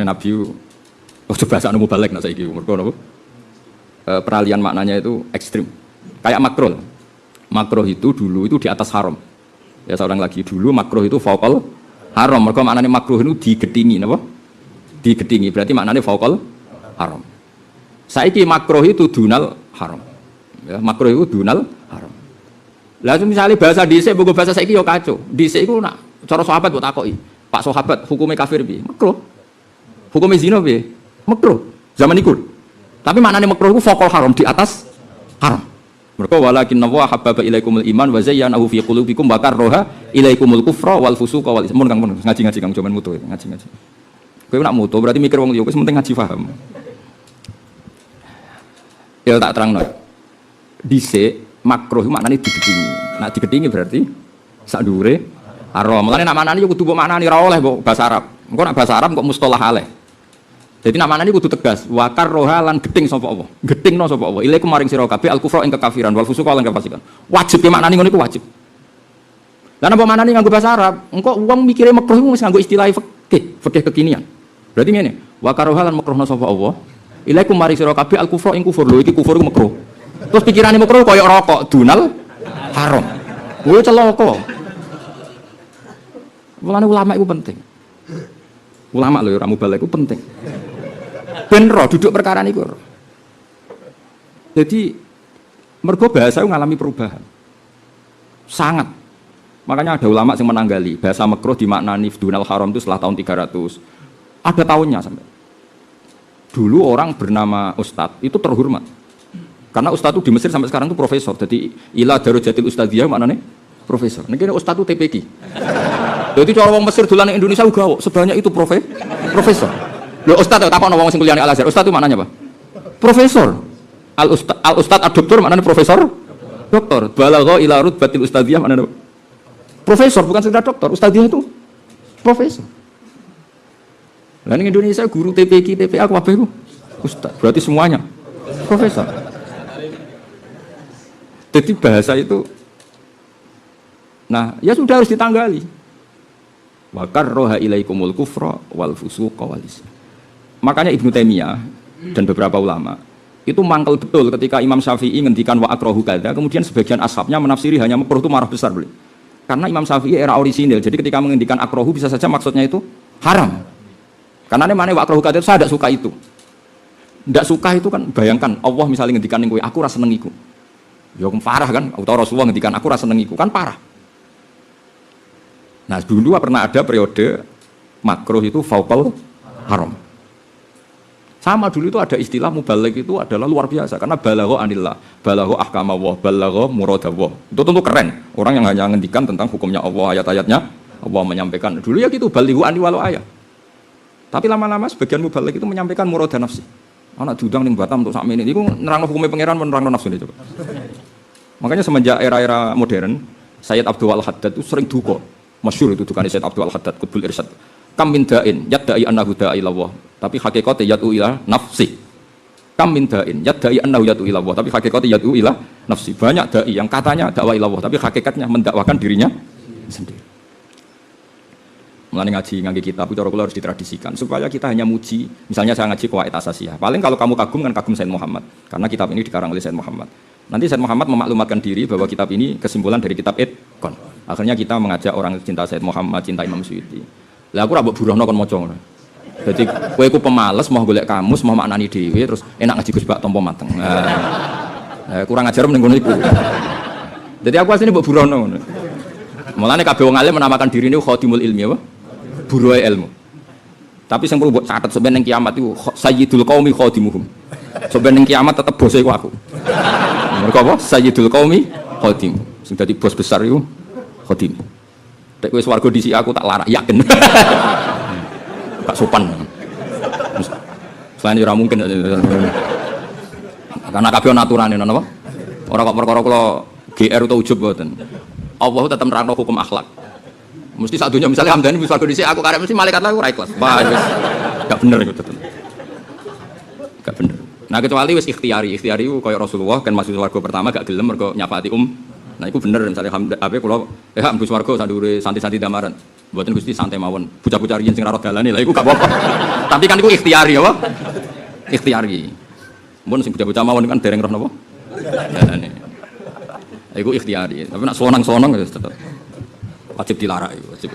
Mulane Nabi ojo bahasa nemu balik nak saiki mergo napa? Peralihan maknanya itu ekstrim. Kayak makruh. Makruh itu dulu itu di atas haram. Ya seorang lagi dulu makruh itu fauqal haram. Mergo maknane makruh itu digedingi napa? Digedingi berarti maknane fauqal haram. Saiki makruh itu dunal haram. Ya, makruh itu dunal haram. Lah misalnya bahasa dhisik mbok bahasa saiki yo kacau. Dhisik iku nak cara sahabat mbok takoki. Pak sahabat hukumnya kafir piye? Makruh. Hukumnya zina piye? Makruh. Zaman iku. Tapi maknane makruh iku faqal haram di atas haram. Mergo walakinna wa habbaba ilaikumul iman wa zayyanahu fi qulubikum wa karraha ilaikumul kufra wal fusuqa wal isyan. Mun Kang ngaji-ngaji Kang jaman mutu ngaji-ngaji. Kowe nak mutu berarti mikir wong liya wis penting ngaji paham. Ya tak terangno. Dhisik makruh maknane digedingi. Nak digedingi berarti sak dhuwure haram. Mulane nak maknane yo kudu mbok maknani ra oleh mbok bahasa Arab. Engko nak bahasa Arab kok mustalah aleh. Jadi nak maknane kudu tegas. Wa karroha lan gedeng sapa Allah. Gedengno sapa Allah. Ilaikum maring sira kabeh al-kufra ing kekafiran wal fusuqa lan kefasikan. Wajib maknane ngono iku wajib. Lah napa maknane nganggo bahasa Arab? Engko wong mikire makruh iku wis nganggo istilah fikih kekinian. Berarti ngene, wa karroha lan makruhna sapa Allah. Ilaikum maring sira kabeh al-kufra ing kufur. Lho iki kufur iku makruh. Terus pikirane makruh kaya rokok, dunal haram. Kuwi celaka. Mulane ulama itu penting. Ulama lho ora mubalek itu penting. Ben roh duduk perkara niku. Jadi mergo bahasa itu ngalami perubahan. Sangat. Makanya ada ulama yang menanggali bahasa makruh dimaknani dunal haram itu setelah tahun 300. Ada tahunnya sampai. Dulu orang bernama Ustadz itu terhormat. Karena Ustadz itu di Mesir sampai sekarang itu profesor. Jadi ila darujatil ustadziyah maknanya profesor. Niki Ustadz itu TPQ. Jadi cara wong Mesir dolan ning Indonesia uga sebanyak itu profesor. Lho Ustadz takon wong sing kuliah ning Al Azhar. Ustadz itu maknanya apa? Profesor. Al Ustadz ad-doktor maknanya profesor. Doktor. Balagha ila rutbatil ustadziyah maknanya apa? Profesor bukan sekedar doktor. Ustadziyah itu profesor. Lah ning Indonesia guru TPQ, TPA kabeh iku Ustadz. Berarti semuanya profesor. Jadi bahasa itu, nah ya sudah harus ditanggali. Wa karraha ilaikumul kufra wal fusuqa wal isyan. Makanya Ibnu Taimiyah dan beberapa ulama itu mangkel betul ketika Imam Syafi'i ngendikan wa akrahu kadza, kemudian sebagian ashabnya menafsiri hanya makruh itu marah besar beli. Karena Imam Syafi'i era orisinil, jadi ketika mengendikan akrahu bisa saja maksudnya itu haram. Karena ini mana wa akrahu kadza saya tidak suka itu. Tidak suka itu kan bayangkan Allah misalnya ngendikan ning kowe aku ora seneng iku. Ya parah kan, atau Rasulullah ngendikan aku rasa seneng iku kan parah. Nah dulu pernah ada periode makruh itu fauqal haram. Sama dulu itu ada istilah mubaligh itu adalah luar biasa karena balagha anillah, balagha ahkamullah, balagha muradallah. Itu tentu keren. Orang yang hanya ngendikan tentang hukumnya Allah, ayat-ayatnya Allah menyampaikan. Dulu ya gitu balighu anni walau ayat. Tapi lama-lama sebagian mubaligh itu menyampaikan murada nafsi. Anak diundang ning Batam untuk sakmene niku nerangno hukume pangeran nerangno nafsune coba. Makanya semenjak era-era modern, Sayyid Abdul Al-Haddad itu sering duka. Masyhur itu dukane Sayyid Abdul Al-Haddad Qutbul Irsyad. Kam min da'in yadda'i annahu da'i ilallah, tapi hakikate yad'u ila nafsi. Kam min da'in yadda'i annahu yad'u ilallah, tapi hakikate yad'u ila nafsi. Banyak dai yang katanya dakwah ilallah, tapi hakikatnya mendakwakan dirinya sendiri. Mulane ngaji ngangge kitab itu cara kula harus ditradisikan supaya kita hanya muji. Misalnya saya ngaji Qawaid Asasiyah. Paling kalau kamu kagum kan kagum Sayyid Muhammad. Karena kitab ini dikarang oleh Sayyid Muhammad. Nanti Sayyid Muhammad memaklumatkan diri bahwa kitab ini kesimpulan dari kitab Itqan. Akhirnya kita mengajak orang cinta Sayyid Muhammad, cinta Imam Suyuti. Lah aku ora mbok buruhno kon maca ngono. Dadi kowe iku pemales mau golek kamus, mau maknani dhewe terus enak ngaji Gus Bak tampa mateng. Kurang ajar ning ngono iku. Jadi aku asline mbok buruhno ngono. Mulane kabeh wong alim menamakan diri ini khadimul ilmi apa? Buruai ilmu. Tapi sing perlu mbok catet sampeyan ning kiamat iku sayyidul qaumi khadimuhum. Sampeyan ning kiamat tetep bose iku aku. Mergo apa? Sayyidul qaumi khadim. Sing dadi bos besar iku khadim. Nek kowe swarga dhisik aku tak larak yakin. Gak sopan. Selain ora mungkin. Karena kabeh ana aturane napa? Ora kok perkara kula GR utawa ujub mboten. Allah tetep nerangno hukum akhlak. Mesti sak dunya misalnya Hamdani wis warga dhisik aku karep mesti malaikat lah ora ikhlas. Wah wis gak bener iku tetep. Gak bener. Nah kecuali wis ikhtiari ku kaya Rasulullah kan masuk warga pertama gak gelem mergo nyafaati Nah iku bener misalnya apa kula Mbus warga sak dhuwure santi-santi damaran. Mboten Gusti santai mawon. Bocah-bocah riyen sing ora dalane lha iku gak apa-apa. Tapi kan iku ikhtiari apa? Ikhtiari. Mun sing bocah-bocah mawon kan dereng roh napa? Dalane. Iku ikhtiari. Tapi nak sonang-sonang ya tetep wajib dilarak iku, wajib.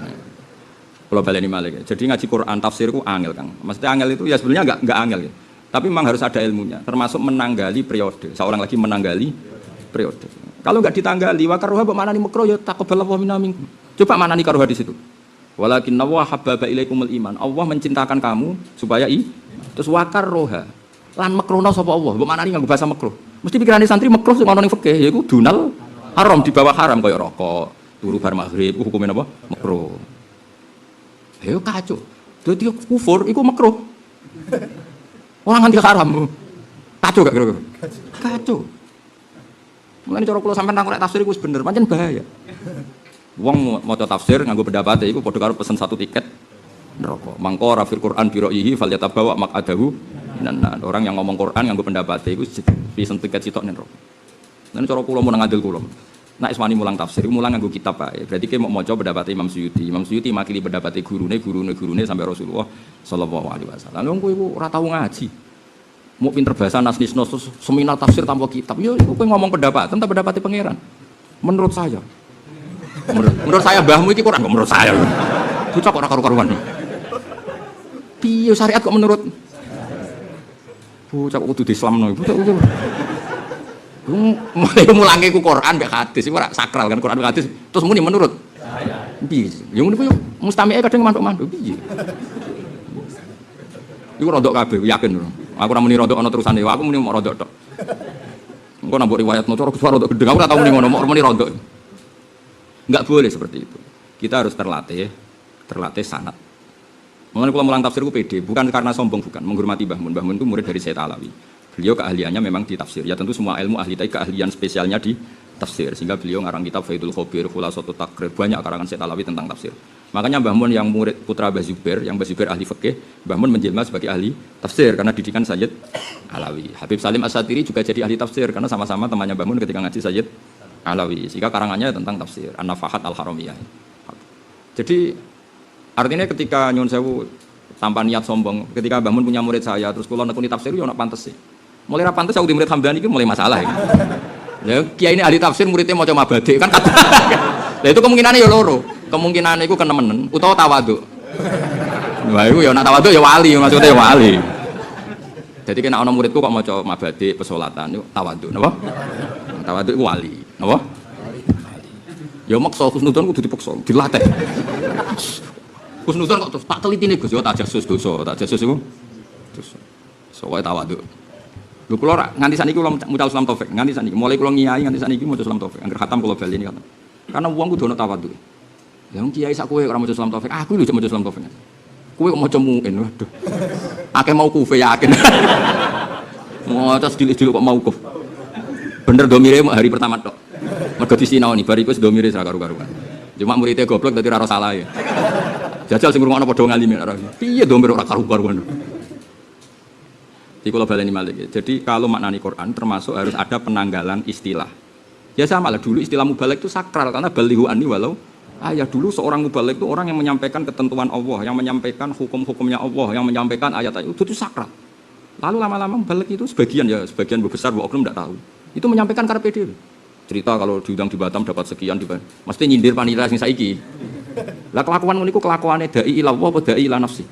Kalau baleni malih. Jadi ngaji Quran tafsir ku angel, Kang. Maksudnya angel itu ya sebenarnya enggak angel ya. Tapi memang harus ada ilmunya, termasuk menanggali periode. Seorang lagi menanggali periode. Kalau enggak ditanggali, wa karuha mbok manani makruh ya taqabbalallahu minna minkum. Coba manani karuha di situ. Walakinna wa habbaba ilaikumul iman. Allah mencintakan kamu supaya terus wa karuha. Lan makruhna sapa Allah? Mbok manani nganggo bahasa makruh. Mesti pikirane santri makruh sing ana ning fikih yaiku dunal haram di bawah haram kaya rokok, turu bar maghrib hukumnya apa? Makruh. Ayo kacau. Dadi kufur iku makruh. Orang nganti haram. Kacau gak kira-kira? Kacau. Mulane cara kula sampean nang tafsir iku wis bener, pancen bahaya. Wong maca tafsir nganggo pendapat iku padha karo pesen satu tiket neraka. Mangko rafir Quran bi ra'yihi falyatabawa maq'adahu minan nar. Orang yang ngomong Quran nganggo pendapat iku pesen tiket sitok ning neraka. Lan cara kula mun ngadil kula. Nek iswani mulang tafsir, mulang nganggo kitab ae. Berarti ki mau maca pendapat Imam Suyuti. Imam Suyuti makili pendapat gurune sampai Rasulullah sallallahu alaihi wasallam. Wong kowe iku ora tau ngaji. Mau pinter bahasa nasnisno seminar tafsir tanpa kitab. Yo iku kowe ngomong pendapat, tentang pendapatnya pangeran. Menurut saya. Menurut saya mbahmu iki Quran kok menurut saya. Bocah kok ora karu-karuan. Piye syariat kok menurut bocah kok kudu diislamno. Bocah mulange ku Quran mbek hadis iku ora sakral kan Quran mbek hadis terus muni menurut piye ya ngono ku mustami'e kadang mantuk-mantuk piye iku rodok kabeh yakin aku ora muni rodok ana terusane aku muni mok rodok tok engko nambah riwayat cara suara rodok gedeng aku ora tau muni ngono mok muni rodok enggak boleh seperti itu kita harus terlatih sanad mengenai kula mulang tafsir ku pede bukan karena sombong bukan menghormati Mbah Mun itu murid dari Sayyid Alawi. Beliau keahliannya memang di tafsir. Ya tentu semua ilmu ahli tapi keahlian spesialnya di tafsir. Sehingga beliau ngarang kitab Faidul Khobir, Khulasatul Taqrib, banyak karangan Sayyid Alawi tentang tafsir. Makanya Mbah Mun yang murid putra Mbah Zubair, yang Mbah Zubair ahli fikih, Mbah Mun menjelma sebagai ahli tafsir karena didikan Sayyid Alawi. Habib Salim As-Satiri juga jadi ahli tafsir karena sama-sama temannya Mbah Mun ketika ngaji Sayyid Alawi. Sehingga karangannya tentang tafsir, An-Nafahat Al-Haramiyah. Jadi artinya ketika nyuwun sewu tanpa niat sombong, ketika Mbah Mun punya murid saya terus kula nekuni tafsir yo ana pantes sih. Mulai ra pantes aku di murid Hamdani itu mulai masalah ya. Ya kiai ini ahli tafsir muridnya maca mabadi kan kata. Lah itu kemungkinannya ya loro. Kemungkinannya iku kenemenen utawa tawadhu. Wah iku ya nek tawadhu ya wali maksudnya ya wali. Jadi kena ana muridku kok maca mabadi pesolatan yo tawadhu napa? Tawadhu iku wali, napa? Ya maksa husnudon kudu dipaksa, dilatih. Husnudon kok tak telitine Gus yo tak jasus dosa, tak jasus iku. Terus sokoe tawadhu. Lho kula ora nganti saniki kula mucal Islam Taufik, nganti saniki mulai kula ngiyai nganti saniki maca Islam Taufik, angger khatam kula bali ini khatam. Karena wong kudu ana tawadhu. Ya wong kiai sak kowe ora maca Islam Taufik, aku lho maca Islam Taufik. Kowe kok maca muin, waduh. Akeh mau kufe yakin. Maca sedilih-sedilih kok mau kuf. Bener domire hari pertama tok. Mergo disinaoni bar iku domire ora karu-karuan. Cuma muridnya goblok dadi ora salah ya. Jajal sing ngrungokno padha ngalime ora. Piye domire ora karu-karuan. Di kalau baleni malik. Jadi kalau maknani Quran termasuk harus ada penanggalan istilah. Ya sama lah dulu istilah mubalek itu sakral karena balighu anni walau ayat dulu seorang mubalek itu orang yang menyampaikan ketentuan Allah, yang menyampaikan hukum-hukumnya Allah, yang menyampaikan ayat-ayat itu sakral. Lalu lama-lama mubalek itu sebagian besar oknum tidak tahu. Itu menyampaikan karena pede. Cerita kalau diundang di Batam dapat sekian mesti nyindir panitia sing saiki. Lah kelakuan niku kelakuane dai ila Allah apa dai ila nafsi.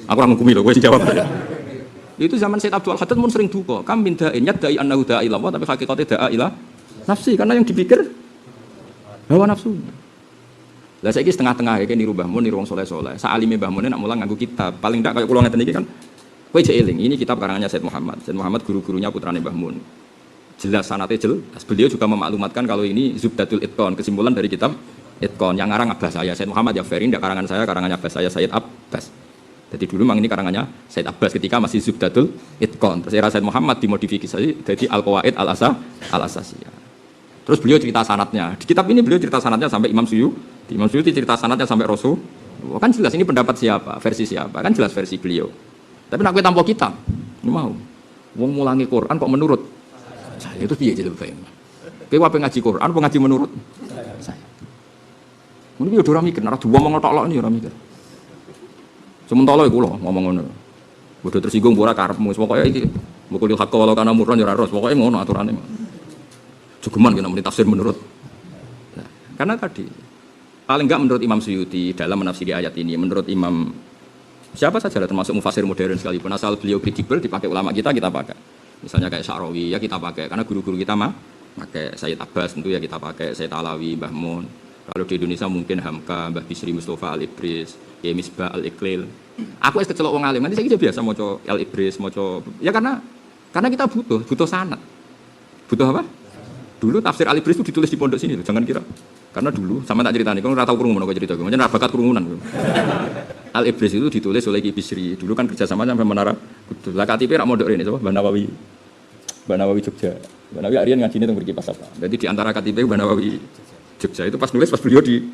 Aku ora ngukumi lho, kowe sing jawab. Itu zaman Sayyid Abdul Haddad pun sering duka. Kam min da'in yadda'i annahu da'i ila Allah tapi hakikatnya da'a ila nafsi karena yang dipikir hawa nafsu. Lah saiki setengah-tengah iki niru Mbah Mun, niru wong saleh-saleh. Saalime Mbah Mun nek mulang nganggo kitab. Paling ndak kaya kula ngeten iki kan. Kowe jek eling, ini kitab karangannya Sayyid Muhammad. Sayyid Muhammad guru-gurunya putrane Mbah Mun. Jelas sanate jelas. Beliau juga memaklumatkan kalau ini Zubdatul Itqan, kesimpulan dari kitab Itqan yang ngarang Abbas saya. Sayyid Muhammad ya Ferin, ndak karangan saya, karangannya Abbas saya Sayyid Abbas. Jadi dulu memang ini karangannya Sayyid Abbas ketika masih Zubdatul Itqan. Terus era Sayyid Muhammad dimodifikasi jadi Al-Qawaid Al-Asasiyah. Terus beliau cerita sanadnya. Di kitab ini beliau cerita sanadnya sampai Imam Suyuti. Imam Suyuti cerita sanadnya sampai Rasul. Kan jelas ini pendapat siapa, versi siapa. Kan jelas versi beliau. Tapi nak kowe tanpa kitab, ini mau. Wong mulangi Quran kok menurut saya itu piye jadi bae. Kowe ape ngaji Quran apa ngaji menurut saya. Ngono iki ora mikir, ora diomong tok-tok ini ora mikir. Sementara iku lho ngomong ngono. Bodoh tersinggung ora karepmu, pokoke iki mukul hak walau kana murron ya ora ros, pokoke ngono aturane. Jogeman kena muni tafsir menurut. Nah, karena tadi paling enggak menurut Imam Suyuti dalam menafsiri ayat ini, menurut Imam siapa saja termasuk mufasir modern sekalipun asal beliau kredibel dipakai ulama kita pakai. Misalnya kayak Sya'rawi ya kita pakai karena guru-guru kita pakai Sayyid Abbas tentu ya kita pakai Sayyid Alawi, Mbah Mun. Kalau di Indonesia mungkin Hamka, Mbah Bisri Mustafa Al-Ibris, ya Misbah Al-Iqlil. Aku kecelok wong alim, nanti saya biasa maca Al-Ibris, maca ya karena kita butuh sanad. Butuh apa? Dulu tafsir Al-Ibris itu ditulis di pondok sini, jangan kira. Karena dulu sama tak ceritani, kalau ora tau krungu ngono cerita, macam bakat krungunan. Al-Ibris itu ditulis oleh Ki Bisri. Dulu kan kerjasama sampai Menara Kudus. Lah KTP rak mondok rene sapa? Mbah Nawawi Jogja. Mbah Nawawi arian ngajine teng mriki pas apa. Jadi di antara KTP Mbah Nawawi Jogja itu pas nulis pas beliau di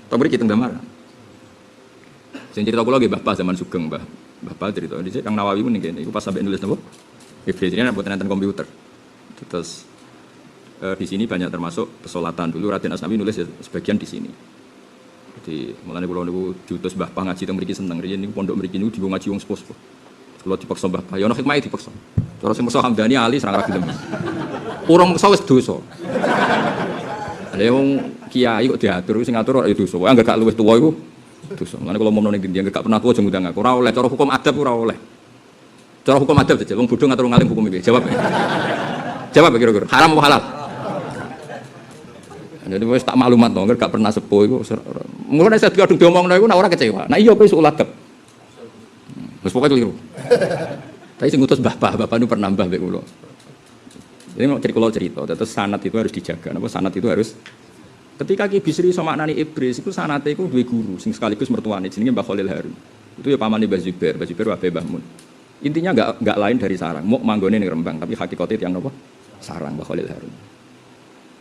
teng mriki teng Damar. Sing cerita kula nggih Mbah Pa zaman Sugeng, Mbah Pa cerita. Dhisik Kang Nawawi ku ning kene iku pas sampai nulis napa? Ibris ini buat nonton komputer. Terus di sini banyak termasuk pesolatan dulu Raden Asnawi nulis ya, sebagian di sini. Jadi mulane kula niku diutus Mbah Pa ngaji teng mriki seneng. Riyen niku pondok mriki niku dienggo ngaji wong sepuh. Kula dipaksa Mbah Pa, ya ono hikmahe dipaksa. Cara sing mesti Hamdani ali serang ra gelem. Urung meksa wis dosa. Lha wong kiai kok diatur sing ngatur kok ya dosa. Wae anggere gak luwih tuwa iku dosa. Mulane kula momno ning ndi anggere gak pernah tuwa aja ngundang aku. Ora oleh cara hukum adab ora oleh. Cara hukum adab aja wong bodho ngatur ngalim hukum iki. Jawab. Jawab kira-kira. Haram apa halal? Jadi wis tak maklumat to, gak pernah sepuh iku. Mulane saya kadung diomongno iku nek ora kecewa. Nah iya kowe iso uladep. Wis pokoke keliru. Tapi sing ngutus Mbah niku pernah mbah mbek kula. Jadi mau cerita, terus sanad itu harus dijaga. Napa sanad itu harus ketika Ki Bisri iso maknani Ibris iku sanate iku duwe guru sing sekaligus mertuane jenenge Mbah Khalil Harun. Itu ya pamane Mbah Zubair wae Mbah Mun. Intinya enggak lain dari sarang. Muk manggone ning Rembang tapi hakikate tiyang napa? Sarang Mbah Khalil Harun.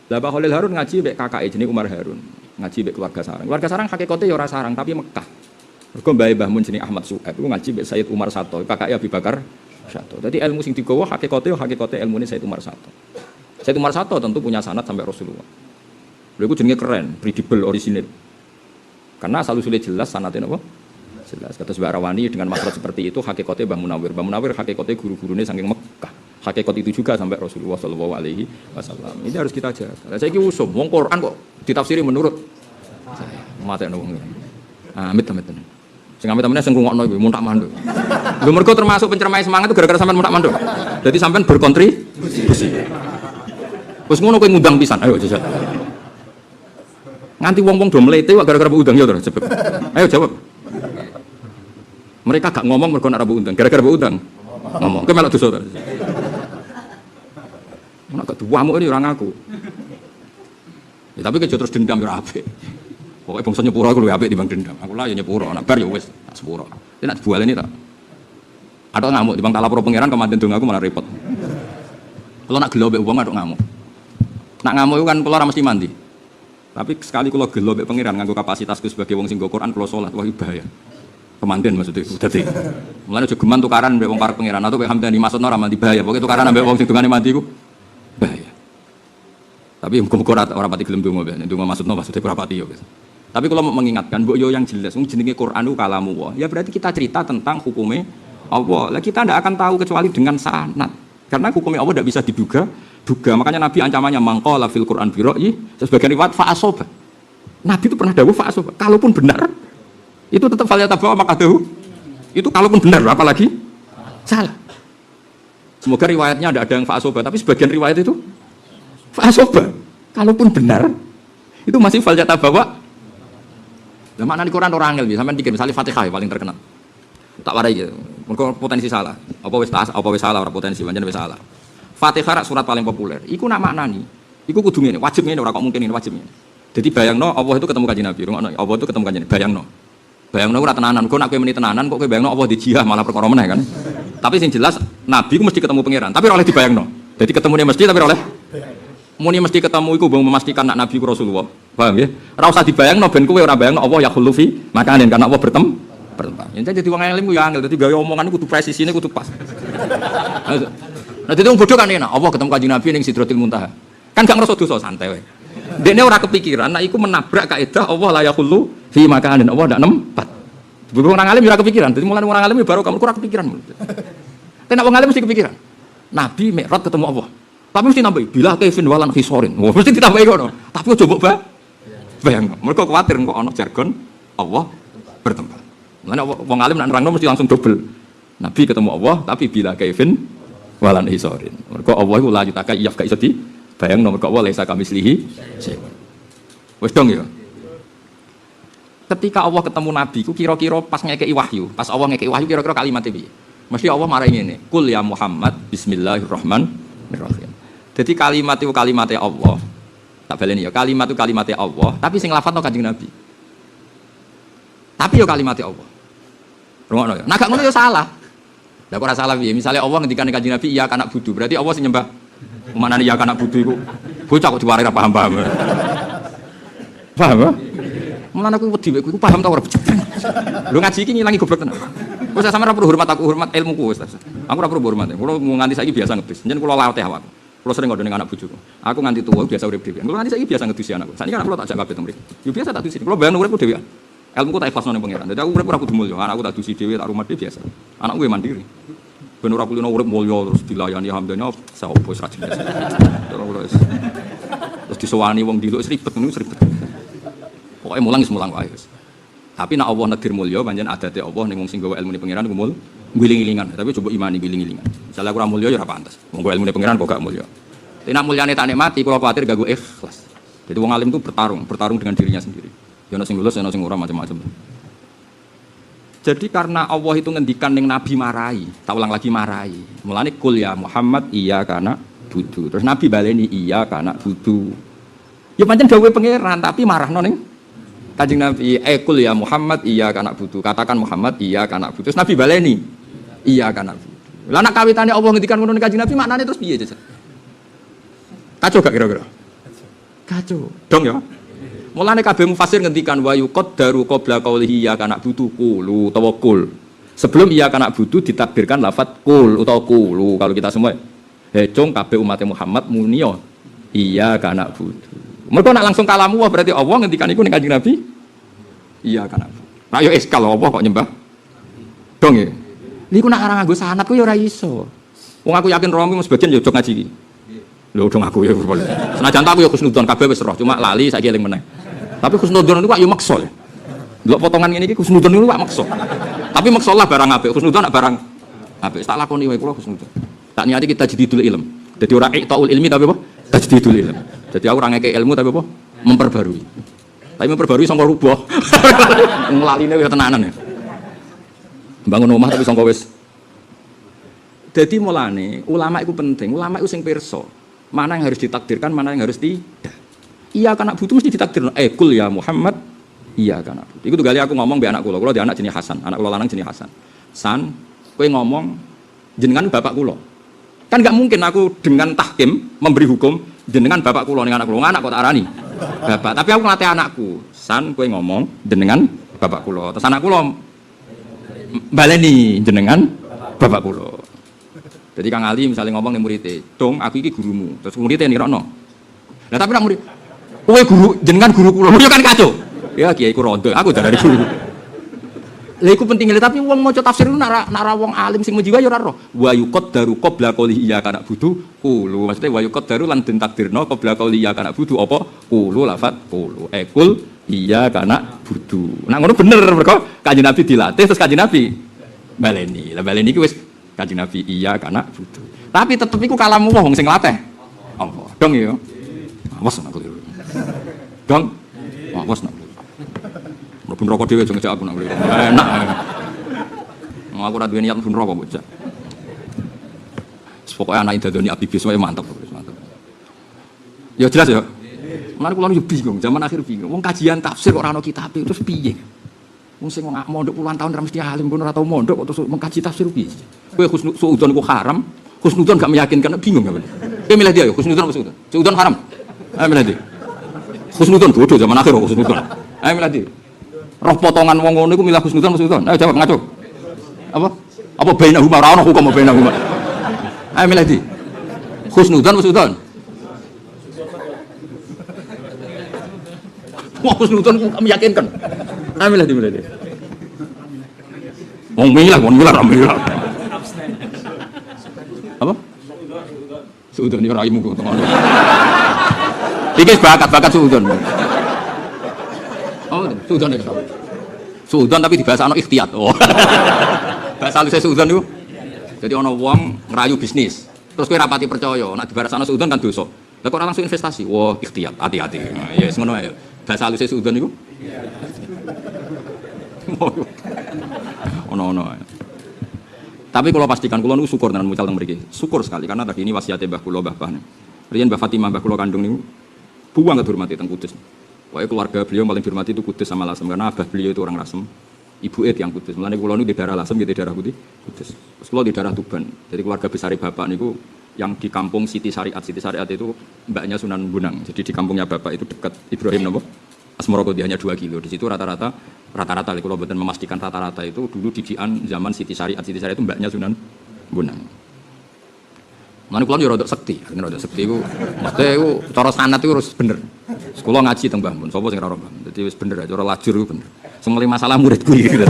Lah Mbah Khalil Harun ngaji mbek kakake jenenge Umar Harun, ngaji mbek keluarga sarang. Keluarga sarang hakikate ya ora sarang tapi Mekah. Mergo mbahe Mbah Mun jenenge Ahmad Su'aib iku ngaji mbek Sayyid Umar Sato, kakake Abi Bakar Sato. Jadi ilmu sing digawa hakikate ilmune Sayyid Umar Sato. Sayyid Umar Sato tentu punya sanad sampai Rasulullah. Lha iku jenenge keren, kredibel, orisinil. Karena asal usulnya jelas sanate napa? Jelas. Kata Mbak Rawani dengan makhraj seperti itu hakikate Mbah Munawir. Mbah Munawir hakikate guru-gurune saking Mekah. Hakikat itu juga sampai Rasulullah sallallahu alaihi wasallam. Ini harus kita jaga. Saya ki usum wong Quran kok ditafsiri menurut saya. Matekno wong. Amit-amit. Sing amit-amitne sing ngrungokno iku muntak manduk. Lho mergo termasuk pencermai semangat itu gara-gara sampean muntak manduk. Jadi sampean berkontribusi. Wis ngono kowe ngundang pisan. Ayo jajal. Nganti wong-wong do mlete kok gara-gara mbok undang ya to cepet. Ayo jawab. Mereka gak ngomong mergo nek mbok undang. Gara-gara mbok undang. Ngomong. Kowe melok dosa to. Nek ketuamu ini orang aku. Ya, tapi kejo terus dendam ya apik. Pokoke bangsa nyepuro aku luwih apik timbang dendam. Aku lah ya nyepuro, nek bar ya wis tak sepuro. Nek nak dibualeni tak. Atok ngamuk timbang tak lapor pangeran kemanten dong aku malah repot. Kalau nak gelo mbek wong atok ngamuk. Nak ngamuk itu kan kula ora mesti mandi. Tapi sekali kula gelo mbek pangeran nganggo kapasitasku sebagai wong sing nggo Quran kula salat, wah bahaya. Kemanten maksudnya dadi. Mulane aja geman tukaran mbek wong parek pangeran atau mbek Hamdani maksudna ora mandi bahaya. Pokoke tukaran mbek wong sing dungane mandi iku bahaya. Tapi muga-muga ora pati gelem donga ben. Donga maksudnya ora pati ya. Tapi kalau mau mengingatkan mbok yo yang jelas wong jenenge Quran itu kalamu. Ya berarti kita cerita tentang hukumnya Allah. Lah kita tidak akan tahu kecuali dengan sanad. Karena hukumnya Allah tidak bisa diduga. Makanya Nabi ancamannya mangqala fil Quran bi ra'yi, sebagian riwayat fa asoba. Nabi itu pernah dawuh fa asoba. Kalaupun benar itu tetap falyatabawa maqadahu. Itu kalaupun benar apalagi salah. Semoga riwayatnya ada yang fa'asoba, tapi sebagian riwayat itu fa'asoba. Kalaupun benar, itu masih faljata bawa. Nah, makna di Quran orang angel, sampai dikir misalnya Fatihah paling terkenal. Tak warai gitu, potensi salah. Apa wis salah, orang potensi, pancen wis salah. Fatihah surat paling populer. Iku nak maknani, iku kudu ngene, wajib ngene, ora kok mungkin ini wajib ngene. Jadi bayangno Allah itu ketemu Kanjeng Nabi, Allah itu ketemu Kanjeng Nabi, bayangno ora tenanan, kok nak kowe meni tenanan kok kowe bayangno Allah dijihah malah perkara meneh kan. Tapi yang jelas Nabi ku mesti ketemu pangeran, tapi oleh dibayangno. Jadi ketemunya mesti tapi oleh muni mesti ketemu iku bang memastikan nak Nabi ku Rasulullah. Paham ya? Ora usah dibayangno ben kowe ora bayangno Allah ya khulufi makanin karena Allah bertemu. Jadi wong alim ku ya angel, dadi gawe omongan kudu presisine kudu pas. Nah dadi wong bodho kan enak, Allah ketemu Kanjeng Nabi ning Sidratil Muntaha. Kan gak ngrasa dosa santai wae. Dekne ora kepikiran, nek iku menabrak kaidah Allah la yaqulu fi makanin Allah ndak nempat. Bukan orang alim ora kepikiran. Dadi mulane orang alim baru kamu ora kepikiran. Tapi nek wong alim mesti kepikiran. Nabi Mi'raj ketemu Allah. Tapi mesti nambahi bila kaifin walan khisorin. Wah, mesti ditambahi ngono. Tapi aja mbok bayang. Mereka khawatir kok ana jargon Allah bertempat. Mulane wong alim nek nerangno mesti langsung double. Nabi ketemu Allah tapi bila kaifin walan khisorin. Mergo Allah iku la yutaka iyaf ka iso di bayang nomor kok Allah laisa kamislihi syai'un. Wis dong ya. Ketika Allah ketemu Nabi ku kira-kira pas ngekeki wahyu, pas Allah ngekeki wahyu kira-kira kalimatnya piye? Mesti Allah marah ngene, "Qul ya Muhammad bismillahirrahmanirrahim." Jadi kalimat itu kalimatnya Allah. Tak baleni ya, kalimat itu kalimatnya Allah, tapi sing lafadzno Kanjeng Nabi. Tapi yo kalimatnya Allah. Rungokno ya. Nah gak ngono yo salah. Lah kok ora salah piye? Misale Allah ngendikane Kanjeng Nabi iya kana budu, berarti Allah sing nyembah. Umanane iya kana budu iku bocah kok diwari ra paham-paham. Paham ya? Mulane aku wedi kowe paham ta ora? Lho ngaji iki ngilangi goblok tenan. Wis sampeyan ora perlu hormat aku, hormat ilmuku wis. Aku ora perlu hormat. Kulo nganti saiki biasa ngedus. Njen kulo latih awak. Kulo sering ngodone anak bojoku. Aku nganti tuwa biasa urip dhewe. Kulo nganti saiki biasa ngedusi anakku. Saiki kan kulo tak jak kabeh temriki. Yo biasa tak dusi. Kulo bayang uripku dhewe. Ilmuku tak ikhlasno ning pangeran. Dadi aku urip ora kudu mulya. Anakku tak dusi dhewe, tak rumah dhewe biasa. Anakku ya mandiri. Ben ora kulino urip mulya terus dilayani alhamdulillah sapa wis ra jelas. Terus disowani wong diluk ribet ngono ribet. Pokoke mulang wae wis. Tapi nek Allah nedir mulya pancen adate Allah ning wong sing gawe ilmune pangeran kumul ngiling-ilingan. Tapi coba imani ngiling-ilingan. Misale aku ora mulya ya ora pantes. Wong gawe ilmune pangeran kok gak mulya. Nek mulyane tak nikmati kula kuwatir gak go ikhlas. Jadi wong alim itu bertarung dengan dirinya sendiri. Ya ono sing lulus, ono sing ora macam-macam. Jadi karena Allah itu ngendikan ning Nabi marahi, tak ulang lagi marahi. Mulane kul ya Muhammad iya kana budu. Terus Nabi baleni iya kana budu. Ya pancen gawe pangeran tapi marahno ning Kanjeng Nabi, kul ya Muhammad iya kana budu. Katakan Muhammad iya kana budu. Terus Nabi baleni iya kana budu. Lah nek kawitane Allah ngendikan ngono ning Kanjeng Nabi maknane terus piye, Jajak? Kacau gak kira-kira? Kacau. Dong ya. Mulane kabeh mufasir ngendikan wa yuqaddaru qabla qaulihi ya kana budu qulu tawakkul. Sebelum iya kana budu ditakdirkan lafaz qul utawa qulu. Kalau kita semua hecong kabeh umat Muhammad muni iya kana budu. Mereka nak langsung kalamu wah berarti Allah ngendikan iku ning Kanjeng Nabi. Iya kan. Nah yo eskal Allah kok nyembah. Dong ya. Niku nak arang nganggo sanad ku yo ora iso. Wong aku yakin romi sebagian yo jog ngaji iki. Lho dong aku ya. Senajan aku yo khusnudzon kabeh wis roh, cuma lali saiki eling meneh. Tapi khusnudzon itu kok yo maksa. Delok potongan ngene iki khusnudzon niku kok maksa. Tapi maksa lah barang apik, khusnudzon nak barang apik. Tak lakoni wae kula khusnudzon. Tak niati kita jadidul ilm. Jadi ora iqtaul ilmi tapi apa? Tajdidul ilm. Jadi aku ora ngekek ilmu tapi apa? Memperbarui. Tapi memperbarui sangka rubah. Nglaline ya tenanan ya. Bangun omah tapi sangka wis. Dadi mulane ulama iku penting. Ulama iku sing pirsa. Mana yang harus ditakdirkan, mana yang harus tidak. Iya kana butuh mesti ditakdirno. Kul ya Muhammad. Iya kana butuh. Iku tuh kali aku ngomong be anak kula. Kula di anak jenenge Hasan. Anak kula lanang jenenge Hasan. San, kowe ngomong jenengan bapak kula. Kan enggak mungkin aku dengan tahkim memberi hukum jenengan bapak kula ning anak kula. Anak kok tak arani bapak. Tapi aku ngelatih anakku. San, kowe ngomong jenengan bapak kula. Terus anak kula baleni jenengan bapak kula. Jadi Kang Ali misalnya ngomong ning muridé, "Dong, aku iki gurumu." Terus muridé nirokno. Lah tapi nek murid, "Kowe guru jenengan guru kula." Ya kan kacau. Ya kiai ku rondo, aku dari guru. Lha iku penting tapi wong maca tafsir ku nak wong alim sing mujiwa ya ora roh. Wa yuqaddaru qabla qouli iya kana budu qulu. Maksudnya wa yuqaddaru lan den takdirno qabla qouli iya kana budu apa? Qulu lafat qulu. Kul iya kana budu. Nah ngono bener mergo Kanjeng Nabi dilatih terus Kanjeng Nabi baleni. Lah baleni iki wis Kanjeng Nabi iya kana budu. Tapi tetep iku kalamu wong sing latih. Allah. Dong ya. Awas nak keliru. Dong. Awas nak. Mlebu neraka dhewe aja ngejak aku nak keliru. Enak. Aku ora duwe niat mlebu neraka bocah. Pokoke anak dadoni abibis wae mantep. Ya jelas ya. Mulane kula yo bingung, zaman akhir bingung. Wong kajian tafsir kok ora ono kitab terus piye? Wong sing mondok puluhan tahun ra mesti alim, kono ora tau mondok kok terus mengkaji tafsir piye? Kowe husnudzon ku haram, husnudzon gak meyakinkan, bingung kan? Kowe milih dia yo husnudzon apa husnudzon? Husnudzon haram. Ayo milih dia. Husnudzon bodoh zaman akhir kok husnudzon. Ayo milih dia. Roh potongan wong ngono iku milih husnudzon apa husnudzon? Ayo jawab ngaco. Apa? Apa bainahuma ora ono hukum bainahuma. Ayo milih dia. Husnudzon apa husnudzon? Wah, husnudon meyakinkan. Amilah dimulai deh. Wong milah alhamdulillah. Apa? Suudon ini raimu kok teman. Iki bakat suudon. Oh, suudon ya. Suudon tapi di bahasa ana ikhtiyat. Oh. Bahasa halus suudon itu. Jadi ana wong ngerayu bisnis. Terus kowe rapati percaya, nek di bahasa ana suudon kan dosa. Lah kok ora langsung investasi. Wah, ikhtiyat, hati-hati. Ya wis ngono ae. Bahasa halus suudon iku. Ono. Tapi kalau pastikan kula niku syukur tenan mucal teng mriki. Syukur sekali karena tadi ini wasiate Mbah kula Mbah Bah. Riyen Mbah Fatimah Mbah kula kandung niku buang dihormati teng Kudus. Pokoknya keluarga beliau paling dihormati itu Kudus sama Lasem karena abah beliau itu orang Lasem. Ibu yang Kudus. Mulane kula niku di daerah Lasem gitu daerah putih Kudus. Terus kula di daerah Tuban. Jadi keluarga besar bapak niku yang di kampung Siti Syariat. Siti Syariat itu mbaknya Sunan Bonang. Jadi di kampungnya bapak itu dekat Ibrahim napa? Asmoro dia hanya 2 kilo. Di situ rata-rata kalau betul memastikan rata-rata itu dulu didikan zaman Siti Syariat. Siti Syariat itu mbaknya Sunan Bonang. Mana kulo yo rodok sekti, rodok sekti iku mesti iku cara sanad iku harus bener. Sekolah ngaji teng Mbah Mun, sapa sing ora ora Mbah. Dadi wis bener cara lajur iku bener. Semule masalah muridku iki gitu.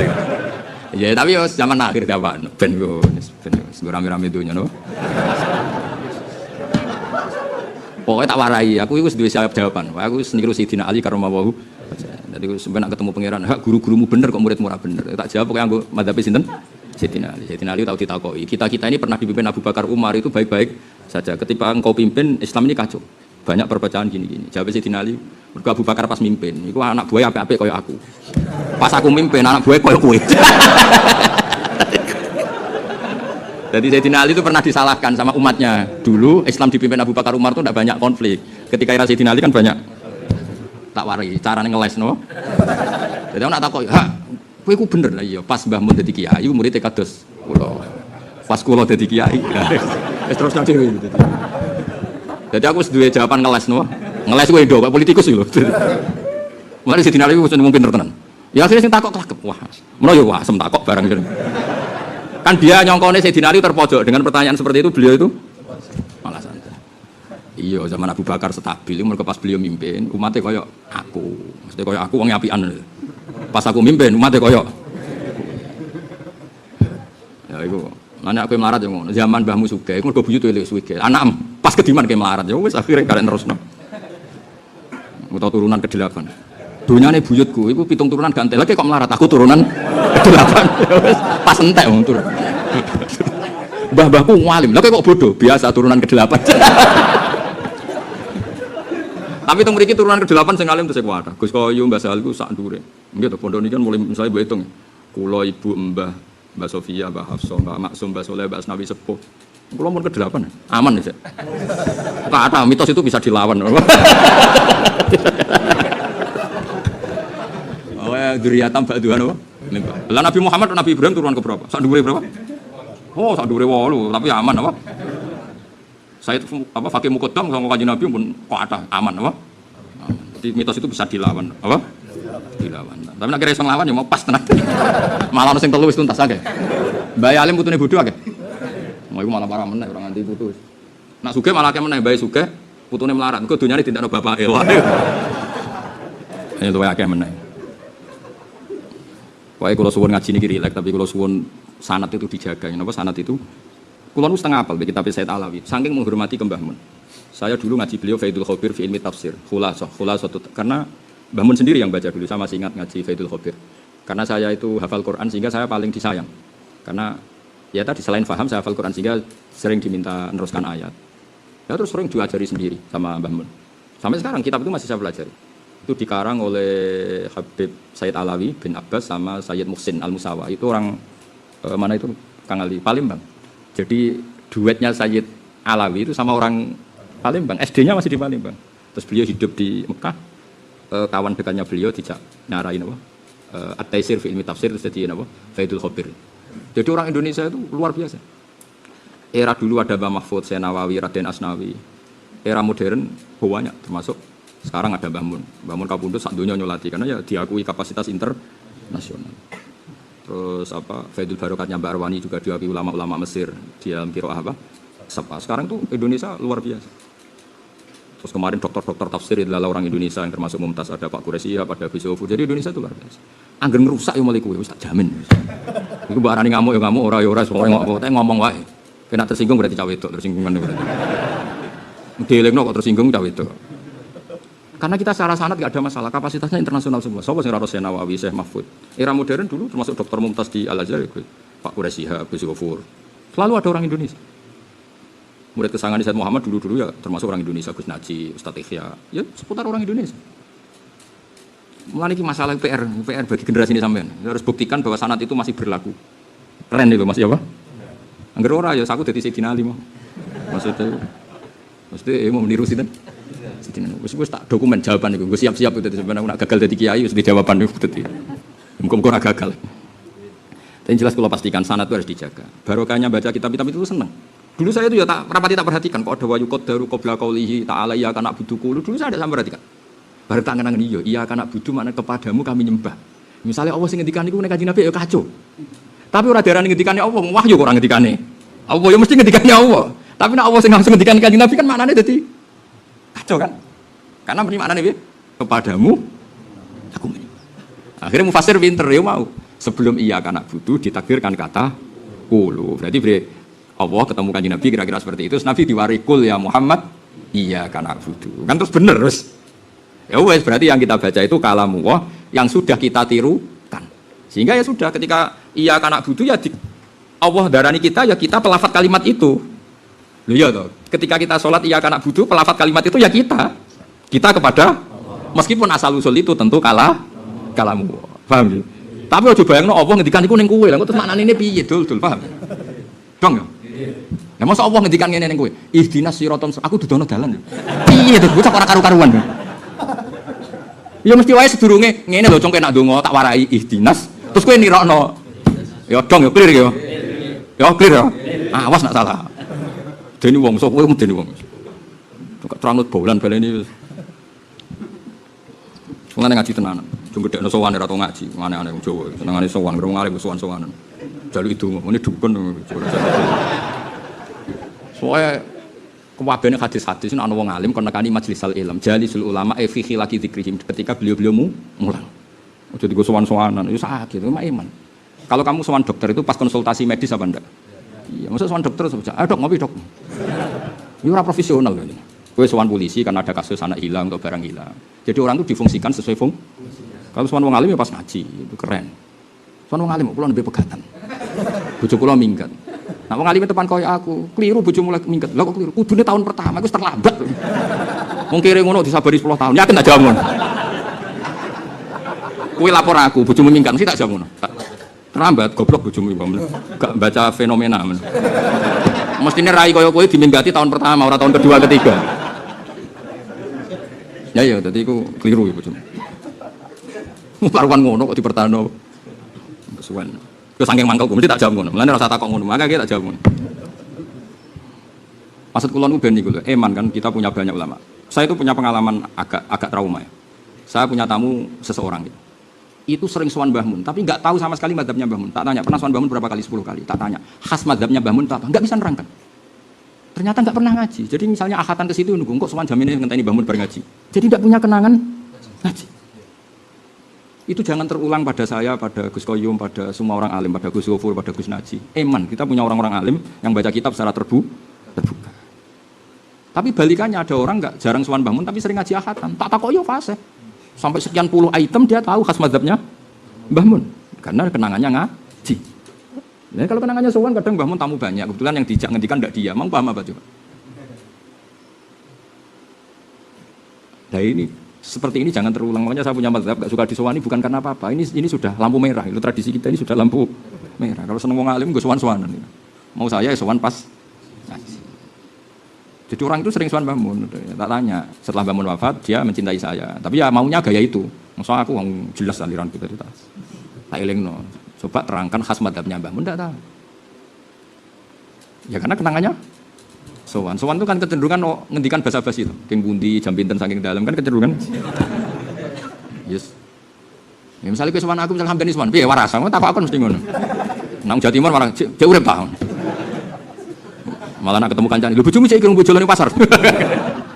Ya tapi yo zaman akhir dapat ben yo wis rame-rame donya no. Pokoknya tak warai, aku itu duwe jawaban. Aku wis niru Sayyidina Ali karramallahu. Jadi sampeyan ketemu pangeran, hak guru-gurumu bener kok muridmu ora bener. Tak jawab pokoknya anggo madzhab sinten? Sayyidina Ali. Sayyidina Ali tahu ditakoki. Kita ini pernah dipimpin Abu Bakar Umar itu baik-baik saja. Ketika engkau pimpin Islam ini kacau. Banyak perpecahan gini-gini. Jawab Sayyidina Ali, mergo Abu Bakar pas mimpin, iku anak buah apik-apik kaya aku. Pas aku mimpin anak buah kaya kowe. Jadi Sayyidina Ali itu pernah disalahkan sama umatnya. Dulu Islam dipimpin Abu Bakar Umar itu tidak banyak konflik. Ketika era Sayyidina Ali kan banyak. Tak warai, caranya ngeles no. Jadi aku nak takut, kowe iku bener lah iya. Pas Mbah Mun dadi kiai, muridé kados kula. Pas kula dadi kiai. Wis terus nang dhewe. Jadi aku wis duwe jawaban ngeles no. Ngeles kowe ndok, politikus iki lho. Mulane Sayyidina Ali mungkin pinter tenan. Ya akhirnya sing takok klakep. Wah, menawa yo wah sem takok barang ngene. Kan dia nyongkone Sayyidina Ali terpojok dengan pertanyaan seperti itu, beliau itu malah santai. Iya, zaman Abu Bakar stabil, mergo pas beliau mimpin, umatnya koyo aku. Mesti koyo aku wong apian. Pas aku mimpin, umatnya koyo. Ya iku. Lan aku melarat yo ngono. Zaman mbahmu sugih, iku mergo buyut elek sugih. Anak pas kediman ke melarat, ya wis akhire karen terusno. Utawa turunan ke-8. Dunyane buyutku, iku 7 turunan gantel lagi kok melarat, aku turunan ke-8. Pas entek wong turun. Mbah-mbahku ngalim, lha kok bodoh, biasa turunan ke-8. Tapi teng mriki turunan ke-8 sing alim terus kuwat. Gus Koyo Mbah Sahal ku sak ndure. Nggih to pondok niki kan mulai misalnya mbok hitung. Kula ibu Mbah Sofia, Mbah Hafsah, Mbah Maksum, Mbah Soleh, Mbah Asnawi sepuh. Kula mun ke-8. Aman ya. Kata mitos itu bisa dilawan. Dzurriatan ba'duhan apa? Lah Nabi Muhammad Nabi Ibrahim turunan ke berapa? Sak dhuwure berapa? Oh, sak dhuwure 8, tapi aman apa? Saya apa Fakih Muqaddam sama Kanjeng Nabi pun kok ada aman apa? Jadi mitos itu bisa dilawan, apa? Dilawan. Tapi nek kira iso nglawan ya mau pas tenan. Malah ono sing telu wis tuntas akeh. Bae alim putune bodho akeh. Mau iku malah parah meneh ora nganti putus. Nak sugih malah akeh meneh bae sugih putune melarat. Engko donyane dindakno bapake. Ayo luwe akeh meneh. Pokoknya kalau suwun ngaji ini rileks, tapi kalau suwun sanad itu dijaga. Kenapa sanad itu? Kulo nu setengah apal, kitab Sayyid Alawi. Saking menghormati Mbah Mun. Saya dulu ngaji beliau Faidul Khobir fi ilmi tafsir. Khulasah karena Mbah Mun sendiri yang baca dulu. Saya masih ingat ngaji Faidul Khobir. Karena saya itu hafal Quran sehingga saya paling disayang. Karena ya tadi selain paham saya hafal Quran sehingga sering diminta meneruskan ayat. Ya terus sering diajari sendiri sama Mbah Mun. Sampai sekarang kitab itu masih saya pelajari. Itu dikarang oleh Habib Sayyid Alawi bin Abbas sama Sayyid Muhsin Al-Musawa. Itu orang mana itu? Kang Ali, Palembang. Jadi duetnya Sayyid Alawi itu sama orang Palembang. SD-nya masih di Palembang. Terus beliau hidup di Mekah. Kawan dekatnya beliau dijak nyarain apa? At-Taisir fi ilmi tafsir terus jadi apa? Faidul Khobir. Jadi orang Indonesia itu luar biasa. Era dulu ada Mbah Mahfud, Syekh Nawawi, Raden Asnawi. Era modern banyak termasuk sekarang ada Mbah Mun. Mbah Mun kapundhut sak donya nyolati karena ya diakui kapasitas internasional. Terus apa Faidul Barokatnya Mbak Arwani juga diakui ulama-ulama Mesir di dalam qiraah apa? Sepa. Sekarang tuh Indonesia luar biasa. Terus kemarin dokter-dokter tafsir adalah orang Indonesia yang termasuk Mumtaz, ada Pak Quraisy, ada Gus Yofur. Jadi Indonesia itu luar biasa. Angger ngerusak yang mulai kue, tak jamin. Iku barani ngamuk ya ngamuk, ora ya ora, pokoknya ngomong wae. Kena tersinggung berarti cawe itu, tersinggungan berarti. Delengno kok tersinggung cawe itu. Karena kita secara sanad gak ada masalah, kapasitasnya internasional semua. Sopo sing Rasul Nawawi, Syekh Mahfud. Era modern dulu termasuk dokter Mumtaz di Al Azhar, Pak Quraisy, Gus Yofur. Selalu ada orang Indonesia. Murid kesayangan Said Muhammad dulu ya termasuk orang Indonesia, Gus Naji, Ustadz Ikhya, ya seputar orang Indonesia. Mulai ini masalah PR bagi generasi ini sampean. Harus buktikan bahwa sanad itu masih berlaku. Keren itu Mas ya apa? Angger ora ya aku dadi Sayyidina Ali mah. Maksudnya mau meniru sinten? Wis tak dokumen jawaban iku. Gue siap-siap itu sebenarnya nak gagal dadi kiai wis di jawaban iku dadi. Muga-muga ora gagal. Tapi jelas kalau pastikan sanad itu harus dijaga. Barokahnya baca kitab-kitab itu seneng. Dulu saya itu ya rapati tak perhatikan kok ada wayukot daru qabla qaulihi ta'ala ya kana buduku. Dulu saya tidak sampai perhatikan. Baru tak kenangan iya kana budu makna kepadamu kami nyembah. Misalnya Allah sing ngendikan niku nek Kanjeng Nabi ya kacau. Tapi ora darani ngendikane Allah, wahyu kok ora ngendikane. Allah ya mesti ngendikane Allah. Tapi nek Allah sing langsung ngendikan Kanjeng Nabi kan maknane dadi kacau kan? Karena maknane piye? Kepadamu aku menyembah. Akhirnya mufasir pinter ya mau. Sebelum iya kana budu ditakdirkan kata qulu. Berarti Allah ketemu Kanjeng Nabi kira-kira seperti itu. Nabi diwarikul ya Muhammad, iya karena budu. Kan terus bener terus. Ya wes berarti yang kita baca itu kalamullah yang sudah kita tirukan. Sehingga ya sudah ketika iya karena budu ya Allah darani kita ya kita pelafat kalimat itu. Loh iya toh. Ketika kita sholat iya karena budu pelafat kalimat itu ya kita kepada meskipun asal usul itu tentu kalamullah. Paham ya? Tapi aja bayangno Allah ngendikan iku ning kowe. Lah kok terus maknane piye dul paham? Dong ya? Ya masa Allah ngendikan ngene ning kowe, ihdinas siratal aku dudono dalan. Piye to bocah ora karu-karuan. Ya mesti wae sedurunge ngene lho cong kena ndonga tak warai ihdinas, terus kowe nirokno. Ya dong ya clear ya. Ya clear ya. Awas nak salah. Dene wong sok kowe medeni wong. Kok tranut bolan baleni wis. Wong ngaji tenanan. Jung gedekno sowan ora tau ngaji, aneh-aneh wong Jawa. Senengane sowan, wong alim sowan-sowanan. Jaluk itu ngene dukun. Soalnya kewabene hadis-hadis ana wong alim kon nekani majlisal ilm, jalisul ulama fi khilaqi dzikrihim ketika beliau-beliau mulang. Jadi go sowan-sowanan itu sakit, itu iman. Kalau kamu sowan dokter itu pas konsultasi medis apa enggak? Iya, maksud sowan dokter saja. Dok ngopi dok. Itu ora profesional ini. Kowe sowan polisi karena ada kasus anak hilang atau barang hilang. Jadi orang itu difungsikan sesuai fungsi. Kalau sowan wong alim ya pas ngaji, itu keren. Sowan wong alim kula nembe pegatan. Bojo kula minggat. Nah wong alim tepan koyo aku, keliru bojomu lagi minggat. Lah kok keliru? Kudune tahun pertama iku terlambat. Wong kire ngono disabari 10 tahun. Yakin tak jawab ngono. Kowe lapor aku, bojomu minggat mesti tak jawab ngono. Terlambat goblok bojomu gak baca fenomena men. Mestine rai koyo kowe diminggati tahun pertama ora tahun kedua ketiga. Ya ya dadi iku keliru ya bojomu. Laruan ngono kok dipertano. Kesuwen. Wis saking mangkelku mesti tak jawab ngono. Mulane ora usah takok ngono, makane tak jawab ngono. Maksud kula niku ben niku lho, eman kan kita punya banyak ulama. Saya itu punya pengalaman agak trauma ya. Saya punya tamu seseorang gitu. Itu sering sowan Mbah Mun, tapi enggak tahu sama sekali mazhabnya Mbah Mun. Tak tanya, pernah sowan Mbah Mun berapa kali? 10 kali. Tak tanya, khas mazhabnya Mbah Mun apa? Enggak bisa nerangkan. Ternyata enggak pernah ngaji. Jadi misalnya akhatan ke situ nunggu kok sowan jamine ngenteni Mbah Mun bar ngaji. Jadi enggak punya kenangan ngaji. Itu jangan terulang pada saya, pada Gus Koyum, pada semua orang alim, pada Gus Yofur, pada Gus Naji. Eman, kita punya orang-orang alim yang baca kitab secara terbuka. Tapi balikannya ada orang enggak jarang sowan Mbah Mun tapi sering ngaji akhatan. Tak takoyo fase. Sampai sekian puluh item dia tahu khas mazhabnya Mbah Mun karena kenangannya ngaji. Nah, kalau kenangannya sowan kadang Mbah Mun tamu banyak, kebetulan yang dijak ngendikan enggak dia, mau paham apa coba? Nah ini seperti ini jangan terulang, makanya saya punya mazhab enggak suka disowani bukan karena apa-apa. Ini sudah lampu merah, itu tradisi kita ini sudah lampu merah. Kalau seneng wong alim gue sowan-sowanan. Mau saya ya sowan pas ngaji. Jadi orang itu sering sowan Mbah Mun, tak tanya. Setelah Mbah Mun wafat, dia mencintai saya. Tapi ya maunya gaya itu. Maksudnya aku jelas aliran kita itu tak elingno. Coba terangkan khas madhabnya Mbah Mun, tidak tahu. Ya karena kenangannya sowan. Sowan itu kan kecenderungan ngendikan basa-basi itu. King bundi, jam pinten saking dalam kan kecenderungan. Yes. Ya, misalnya ke sowan aku misalnya Hamdani sowan, piye waras, tak aku mesti ngono. Nang Jawa Timur marang cek urip ta. Malah nak ketemu kancane, lho bojomu cek kirung bojolane pasar.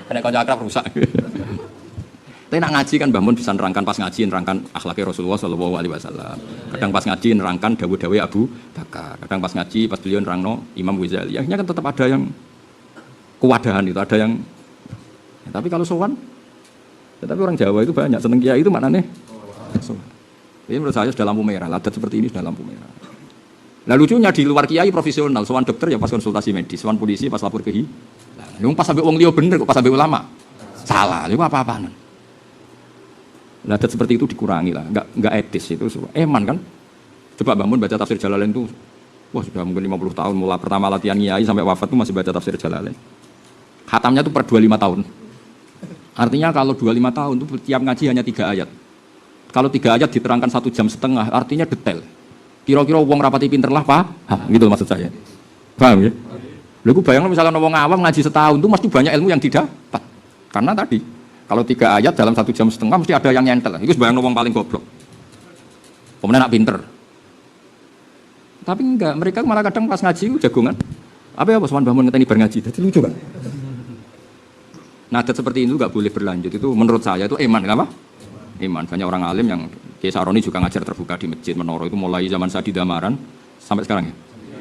Kena kanca akrab rusak. Tapi nak ngaji kan Mbah Mun bisa nerangkan pas ngaji nerangkan akhlaknya Rasulullah sallallahu alaihi wasallam. Kadang pas ngaji nerangkan dawuh-dawuh Abu Bakar. Kadang pas ngaji pas beliau nerangno Imam Ghazali. Akhirnya kan tetap ada yang kewadahan itu, ada yang ya, tapi kalau sowan tetapi orang Jawa itu banyak seneng kiai itu maknanya sowan. Ini menurut saya sudah lampu merah. Adat seperti ini sudah lampu merah. Nah lucunya di luar kiai profesional, sowan dokter ya pas konsultasi medis, sowan polisi pas lapor ke hilang. Lu pas sampai wong liya bener kok pas sampai ulama. Salah, itu apa-apaan. Nah, adat seperti itu dikurangi lah, enggak etis itu. Eman kan? Coba bangun baca tafsir Jalalain itu, wah sudah mungkin 50 tahun, mulai pertama latihan kiai sampai wafat itu masih baca tafsir Jalalain. Khatamnya itu per 25 tahun. Artinya kalau 25 tahun itu tiap ngaji hanya 3 ayat. Kalau 3 ayat diterangkan 1 jam setengah, artinya detail. Kira-kira wong rapati pinter lah, Pak. Gitu maksud saya. Paham ya? Lalu bayangkan misalnya wong awam ngaji setahun itu mesti banyak ilmu yang didapat. Karena tadi kalau 3 ayat dalam 1 jam setengah mesti ada yang nyentel. Itu bayang wong paling goblok. Kemudian nak pinter. Tapi enggak, mereka malah kadang pas ngaji jagongan. Apa ya Sowan bangun ngeteni bar ngaji. Jadi lucu kan? Nah, adat seperti itu enggak boleh berlanjut. Itu menurut saya itu iman, kenapa? Iman. Banyak orang alim yang Kiai Saroni juga ngajar terbuka di masjid Menoro itu mulai zaman Sadi Damaran sampai sekarang ya.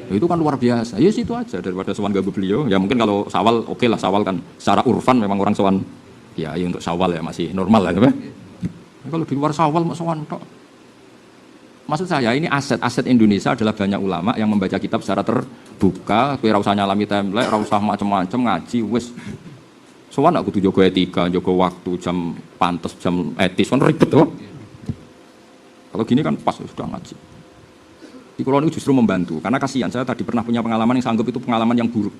Itu kan luar biasa. Ya situ aja daripada sowan ganggu beliau. Ya mungkin kalau Sawal oke lah, Sawal kan secara urfan memang orang sowan ya untuk Sawal ya masih normal lah, ya. Kalau di luar Sawal mau sowan tok. Maksud saya ini aset Indonesia adalah banyak ulama yang membaca kitab secara terbuka, kowe ora usah nyalami template, ora usah macam-macam ngaji wis. Sowan aku kudu jaga etika, jaga waktu, jam pantes, jam etis, kan ribet tuh. Kalau gini kan pas sudah ngaji. Di kulon itu justru membantu, karena kasihan saya tadi pernah punya pengalaman yang sanggup itu pengalaman yang buruk.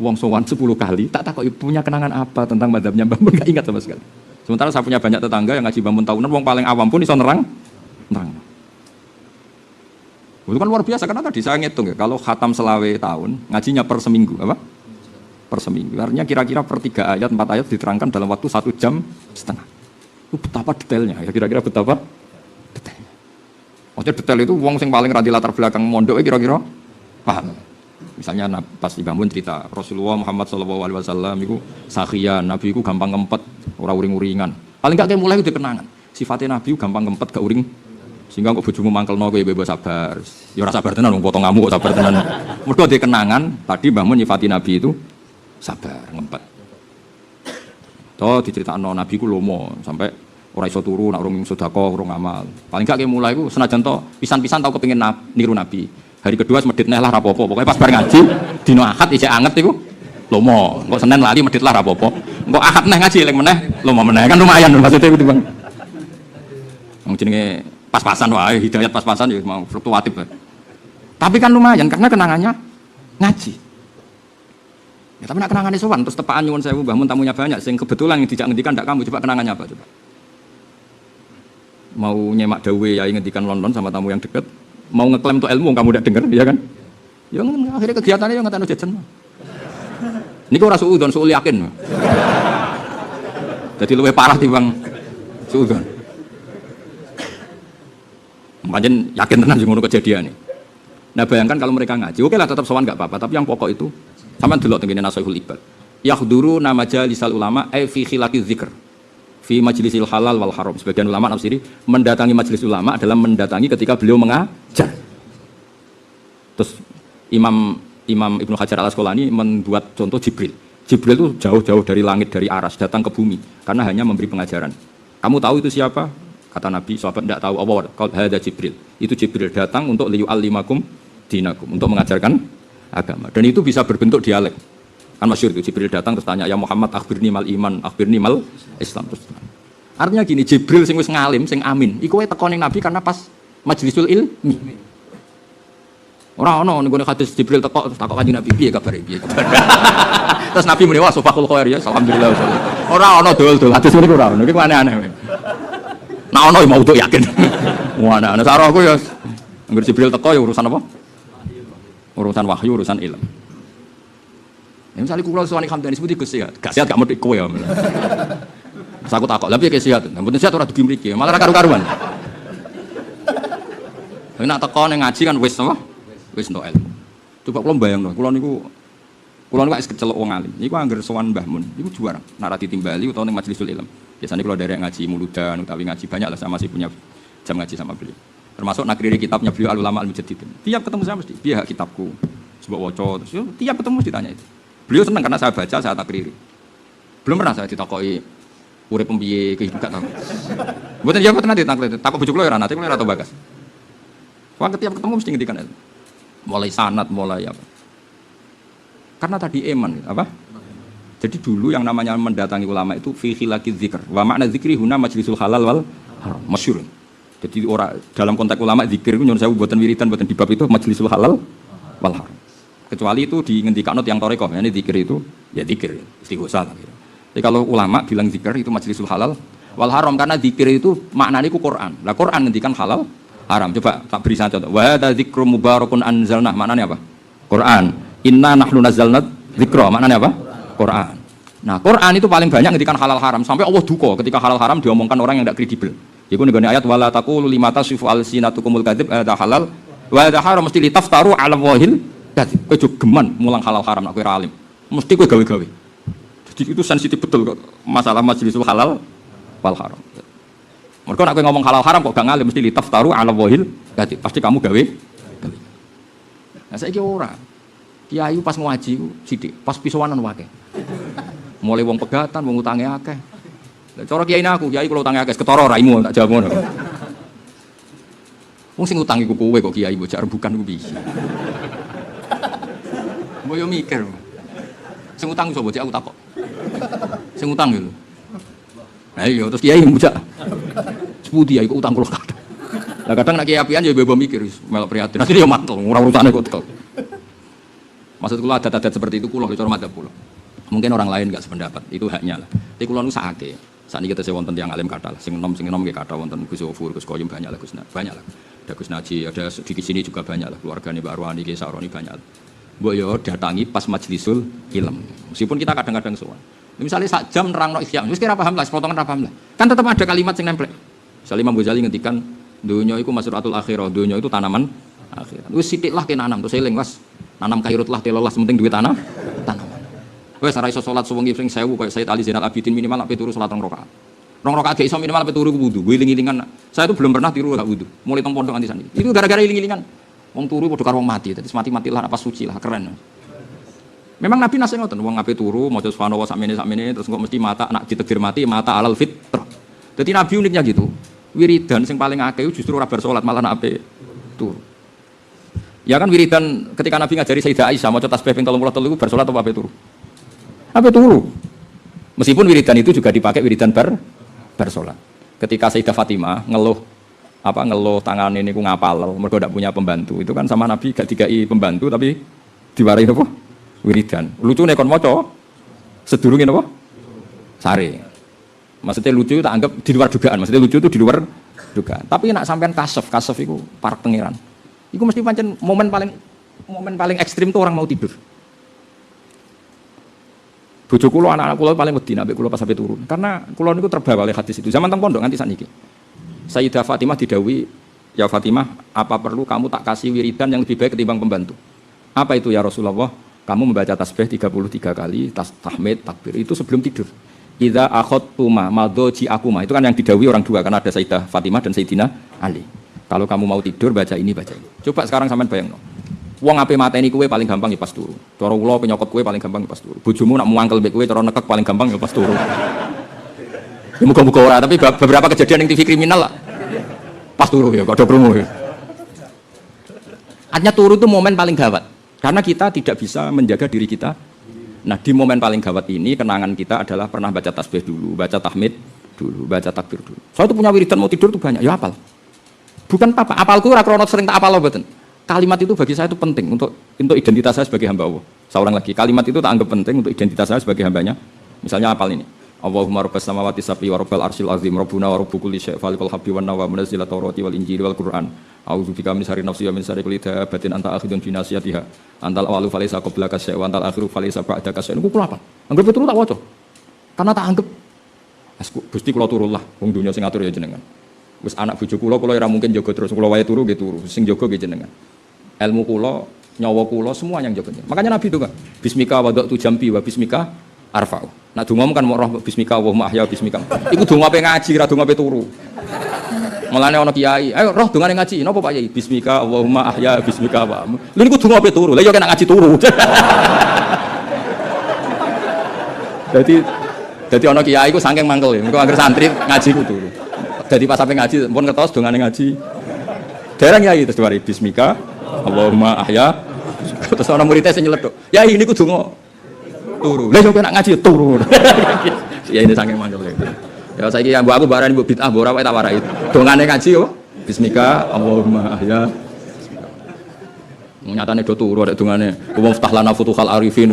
Wong sowan 10 kali, tak kok punya kenangan apa tentang madzhabnya Mbah Mun, enggak ingat sama sekali. Sementara saya punya banyak tetangga yang ngaji Mbah Mun tahunan, wong paling awam pun iso nerang. Itu kan luar biasa, karena tadi saya ngitung ya, kalau khatam selawe tahun, ngajinya per seminggu, apa? Per seminggu. Artinya kira-kira per 3 ayat, 4 ayat diterangkan dalam waktu 1 jam setengah. Itu betapa detailnya, ya kira-kira betapa detailnya. Maksudnya detail itu wong sing paling radi latar belakang mondok kira-kira paham. Misalnya pas Mbah Mun cerita Rasulullah Muhammad sallallahu alaihi wasallam iku sakhian, Nabi iku gampang ngempet, ora uring-uringan. Paling gak kayak mulai udah kenangan. Sifatnya Nabi gampang ngempet, gak uring. Sehingga kok bojomu mangkelno kowe bebas sabar. Ya ora sabar tenan wong potong ngamuk kok sabar tenan. Mergo dhe kenangan tadi Mbah Mun nyifati Nabi itu sabar, ngempet. Toh diceritakno Nabi ku lomo sampai ora iso turu nak urung sedekah, urung amal. Paling gak kayak mulai ku senajan to pisan-pisan tau kepengin niru Nabi. Hari kedua medit neh lah rapopo. Pokoknya pas bar ngaji dino Ahad isih anget iku lomo. Engko Senin lali medit lah rapopo. Engko Ahad neh ngaji eling meneh lomo meneh kan lumayan maksudnya itu Bang. Wong jenenge pas-pasan wae hidayat pas-pasan ya mau fluktuatif. Tapi kan lumayan karena kenangannya ngaji. Ya, tapi nak kenangannya sowan terus tepaan nyuwun sewu Mbah Mun tamunya banyak sing kebetulan yang dijak ngendikan ndak kamu coba kenangannya apa coba. Mau nyemak dawuh yai ngendikan London sama tamu yang dekat. Mau ngeklaim untuk ilmu kamu udah dengar, ya kan? Ya akhirnya kegiatannya yang ngetano jajan. Niku ora suudon, suul yakin. Jadi luwih parah timbang suudon. Pancen yakin tenan sing ngono kejadian. Nah, bayangkan kalau mereka ngaji, oke lah tetap sowan enggak apa-apa, tapi yang pokok itu sampean delok tengene Nashihul Ibad. Yahduru nama majalisal ulama fi khilaqi dzikr. Fi majlisil halal wal haram. Sebagian ulama nafsiri mendatangi majelis ulama adalah mendatangi ketika beliau mengajar. Terus Imam Ibnu Hajar Al-Asqalani membuat contoh Jibril. Jibril itu jauh-jauh dari langit, dari aras datang ke bumi karena hanya memberi pengajaran. Kamu tahu itu siapa? Kata Nabi, sahabat tidak tahu. Allah qad hada Jibril. Itu Jibril datang untuk liyu'allimakum dinakum, untuk mengajarkan agama. Dan itu bisa berbentuk dialek. Kan masyhur itu Jibril datang terus tanya ya Muhammad akhbirni mal iman, akhbirni mal Islam terus. Artinya gini, Jibril sing wis ngalim, sing amin, iku wae teko ning Nabi karena pas majlisul ilmi. Ora ono ning gone hadis Jibril teko terus takok Kanjeng Nabi piye kabare piye. Terus Nabi muni wah subhanallah khair ya, alhamdulillah. Ora ono dol-dol hadis niku ora ono, iki aneh-aneh. Nah ono mau tuh yakin. Wah ana sarah aku ya anggere Jibril teko ya urusan apa? Urusan wahyu, urusan ilmu. Ya misalnya kula suwani Hamdani sebuti Gus sehat. Gak sehat gak mesti kowe ya. Terus aku takok, lha piye sehat? Mboten sehat ora dugi mriki, malah ra karu-karuan. Nek teko ning ngaji kan wis apa? Wis entuk ilmu. Coba kula mbayangno, kula niku Kulo niku kecelok wong alim. Niku angger sowan Mbah Mun, niku juara. Nek ditimbali utawa ning majlisul ilm. Biasanya kalau dari ngaji muludan utawi ngaji banyak lah, saya masih punya jam ngaji sama beliau. Termasuk nakriri kitabnya beliau Al-Ulama Al-Mujaddidin. Tiap ketemu saya mesti, "Piye kitabku?" Sebab waca terus tiap ketemu mesti tanya itu. Beliau senang karena saya baca, saya takriri. Belum pernah saya ditakoki urip piye kehidupan tahu. Mboten ya mboten nanti takok bojo kula ya ora nate, kula ora tau bagas. Wong tiap ketemu mesti ngendikan itu. Mulai sanad, mulai apa. Karena tadi iman apa? Jadi dulu yang namanya mendatangi ulama itu fi khilaqi dzikr. Wa makna dzikri huna majlisul halal wal haram. Masyhur. Jadi orang dalam konteks ulama zikir itu nyuwun sewu mboten wiridan mboten di bab itu majlisul halal wal haram. Kecuali itu di ngendikano yang toreko, yani zikir itu ya zikir, istighosah gitu. Jadi kalau ulama bilang zikir itu majlisul halal wal haram karena zikir itu maknanya itu Quran. Lah Quran ngendikan halal haram. Coba tak beri contoh. Wa hadza dzikrum mubarakun anzalna. Maknanya apa? Quran. Inna nahnu nazzalna dzikra. Maknanya apa? Quran. Nah, Quran itu paling banyak ngendikan halal haram sampai Allah duka ketika halal haram diomongkan orang yang tidak kredibel. Iku ning ayat wala taqulu lima tasifu alsinatukumul kadzib hadza halal wa hadza haram mesti litaftaru ala wahil kadzib. Kowe jo geman mulang halal haram nek kowe ra alim. Mesti kowe gawe-gawe. Jadi itu sensitif betul kok masalah majlisul halal wal haram. Mergo nek kowe ngomong halal haram kok gak ngalim mesti litaftaru ala wahil kadzib. Pasti kamu gawe. Nah, saiki ora. Kiai pas ngaji ku sithik, pas pisowanan wae. Mulai wong pegatan, wong utange akeh. Cara kiai aku, kiai kula utange akeh, ketara raimu tak jawab ngono. Wong sing utang iku kowe kok kiai bocah rembukan ku piye. Mbok yo mikir. Sing utang sapa aku takok. Sing utang lho. Nah iya terus kiai bocah. Sepundi ya iku utang kula kadang. Lah kadang nek kiai apian ya bebo mikir wis melok prihatin. Asline yo mantel, ora urusane kok tekel. Maksud kula adat-adat seperti itu kula cara madzhab kula. Mungkin orang lain enggak sependapat, itu haknya lah. Tapi kula nu sakake. Sakniki kita wonten tiyang alim kathah, sing enom nggih kathah wonten Gus Zofur, Gus Koyum banyak lah Gus. Banyak lah. Ada Gus Naji, ada di sini juga banyak lah keluargane Mbak Arwani, Ki Saroni banyak. Mbok yo datangi pas majlisul ilm. Meskipun kita kadang-kadang sowan. Misalnya sak jam nerangno ihya, wis kira paham lah, potongan ra paham lah. Kan tetap ada kalimat sing nempel. Misalnya Imam Ghazali ngendikan dunya iku masratul akhirah, dunya itu tanaman akhirat. Wis sithik lah ke nanam, terus eling was. Nanam kairut lah telolas penting duit tanaman. Wes ora iso salat suwengi ping 1000 koyo Sayyid Ali Zainal Abidin minimal ape turu salat 2 rakaat. 2 rakaat gak iso minimal ape turu wudu. Gue iling-ilingan. Saya itu belum pernah tiru gak wudu. Mulai teng pondok nganti sani. Itu gara-gara iling-ilingan. Wong turu padha karo wong mati. Dadi mati-matilah apa suci lah keren. Memang Nabi nasihat ngoten, wong ape turu maca subhanallah sakmene terus kok mesti mata nak ditegir mati mata alal fitrah. Dadi Nabi uniknya gitu. Wiridan sing paling akeh justru ora bar salat malah ape turu. Ya kan wiridan ketika Nabi ngajari Sayyidah Aisyah maca tasbih ping 33 iku bar salat apa ape turu? Ape turu. Meskipun wiridan itu juga dipakai wiridan bar salat. Ketika Sayyidah Fatimah ngeluh tangane niku ngapal mergo ndak punya pembantu. Itu kan sama Nabi gak dikai pembantu tapi diwarai napa? Wiridan. Lucune kon maca sedurunge napa? Sare. Maksudnya lucu tak anggap di luar dugaan. Maksudnya lucu itu di luar dugaan. Tapi nek sampean kasef iku parek pangeran. Iku mesti pancen momen paling ekstrim tuh orang mau tidur. Bojo kula anak-anak kula paling wedi nek kula pas sampai turun. Karena kula niku terbawa oleh hadis itu. Zaman teng pondok nganti sakniki. Sayyidah Fatimah didhawuhi, "Ya Fatimah, apa perlu kamu tak kasih wiridan yang lebih baik ketimbang pembantu?" Apa itu ya Rasulullah? Kamu membaca tasbih 33 kali, tahmid, takbir itu sebelum tidur. Idza akhadtuma madhaji akuma. Itu kan yang didhawuhi orang dua karena ada Sayyidah Fatimah dan Sayyidina Ali. Kalau kamu mau tidur baca ini baca ini. Coba sekarang sampean bayangno. Wong ape mateni kowe paling gampang ya pas turu. Cara kula penyokot kowe paling gampang ya pas turu. Bojomu nak muangkel mbek kowe cara nekek paling gampang ya pas turu. Ya muga-muga ora, tapi beberapa kejadian yang TV kriminal lah. Pas turu ya kodho krungu ya. Artinya turu itu momen paling gawat. Karena kita tidak bisa menjaga diri kita. Nah, di momen paling gawat ini kenangan kita adalah pernah baca tasbih dulu, baca tahmid dulu, baca takbir dulu. Saya itu punya wiridan mau tidur tuh banyak, ya hafal. Bukan apa, apalku ora krono sering tak apal mboten. Kalimat itu bagi saya itu penting untuk identitas saya sebagai hamba Allah. Saya ulang lagi, kalimat itu tak anggap penting untuk identitas saya sebagai hambanya. Misalnya apal ini. Allahumma rabbas samawati sab'i wa rabbal arsyil azim rabbuna wa rabbu kulli syai' falikal habbi wan nawa munazzila tawrati wal injili wal qur'an. A'udzubika min syarri nafsi wa min syarri kulli dabatin anta akhidun bi nasiyatiha. Antal awalu falaysa qablaka syai' wa antal akhiru falaysa ba'daka syai'. Niku kula apa? Anggap betul tak waca. Karena tak anggap Gusti kula turun lah wong dunya sing ngatur ya jenengan. Wis anak bojo kula ora mungkin jaga terus kula wae turu nggih turu, sing jaga nggih jenengan. Ilmu kula nyawa kula semua yang jaga. Makanya Nabi itu kan bismika wada'tu jambi wa bismika arfa'u. Nah donga kan mau roh bismika wa mahya bismika. Iku donga ape ngaji ra donga ape turu. Mulane ana kiai, ayo roh dongane ngaji. Napa Pak Yai? Bismika Allahumma ahya bismika wa. Lha niku donga ape turu. Lah ya kena ngaji turu. Jadi ana kiai iku saking mangkel. Engko anggere santri ngaji ku turu. Dadi pas sampe ngaji pun ngetos dongane ngaji. Dereng Yai terus diwari bismika Allahumma ahya. Terus ana muridé sing nyeletuk. Yai niku donga turu. Lah yo kena ngaji turu. Ya ini saking mangkel. Ya saiki mbok aku barani mbok bid'ah mbok ora wae tak warai. Dongane ngaji yo bismika Allahumma ahya. Nyatane do turu nek dongane wa ftah lana futuhal arifin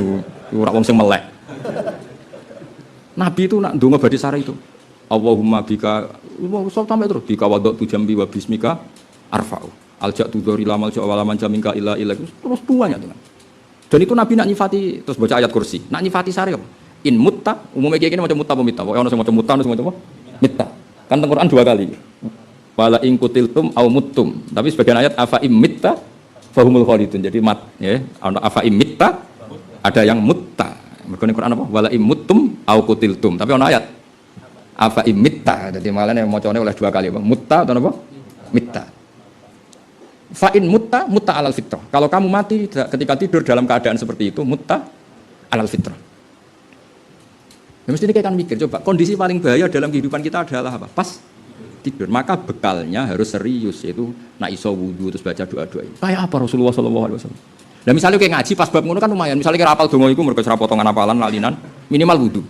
ora wong sing melek. Nabi itu nak ndonga badhe sare itu. Allahumma bika sampai terus bika wada'tu jambi wa bismika arfa'u. Alja'tu dzari lamal ja'walaman jaminka illa terus banyak dengan. Dan itu Nabi nak nyifati terus baca ayat kursi. Nak nyifati sare apa? In mutta, umumnya kayak gini macam mutta apa mitta? Pokoknya ono macam mutta, ono macam apa? Mitta. Kan teng Quran 2 kali. Wala in kutiltum au muttum. Tapi sebagian ayat afa im mitta fahumul khalidun. Jadi mat ya, ono afa im mitta ada yang mutta. Mergo ning Quran apa? Wala im muttum au kutiltum. Tapi ono ayat afa im mitta. Jadi malane macane oleh 2 kali apa? Mutta atau apa? Mitta. Fa in mutta alal fitrah. Kalau kamu mati ketika tidur dalam keadaan seperti itu, mutta alal fitrah. Ya mesti kita kan mikir, coba kondisi paling bahaya dalam kehidupan kita adalah apa? Pas tidur. Maka bekalnya harus serius, yaitu nak iso wudu terus baca doa-doa ini. Kayak apa Rasulullah SAW? Nah misalnya kayak ngaji pas bab ngono kan lumayan. Misalnya kayak rapal dongo iku mergo ora potongan apalan lalinan, minimal wudu.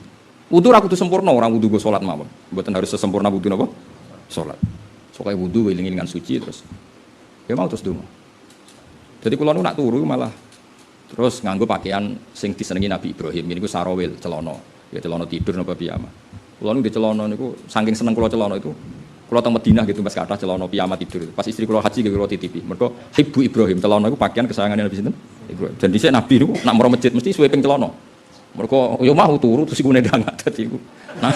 Wudu ra kudu sempurna, orang wudu go salat mawon. Mboten harus sesempurna wudu napa? Salat. Soale wudu eling-elingan suci terus. Ya mau terus dongo. Jadi kula nu nak turu malah terus nganggo pakaian sing disenengi Nabi Ibrahim. Ini ku sarawil, celana. Ya celana tidur napa piyama. Kula nu di celana niku saking seneng kula celana itu. Kula teng Madinah gitu Mas kathah celana piyama tidur. Pas istri kula haji kula titipi. Mergo Hibbu Ibrahim celana iku pakaian kesayangannya Nabi sinten? Ibrahim. Dan dhisik Nabi niku nak maro masjid mesti suwe ping celana. Mergo yo mau turu terus iku nendang dadi iku. Nah.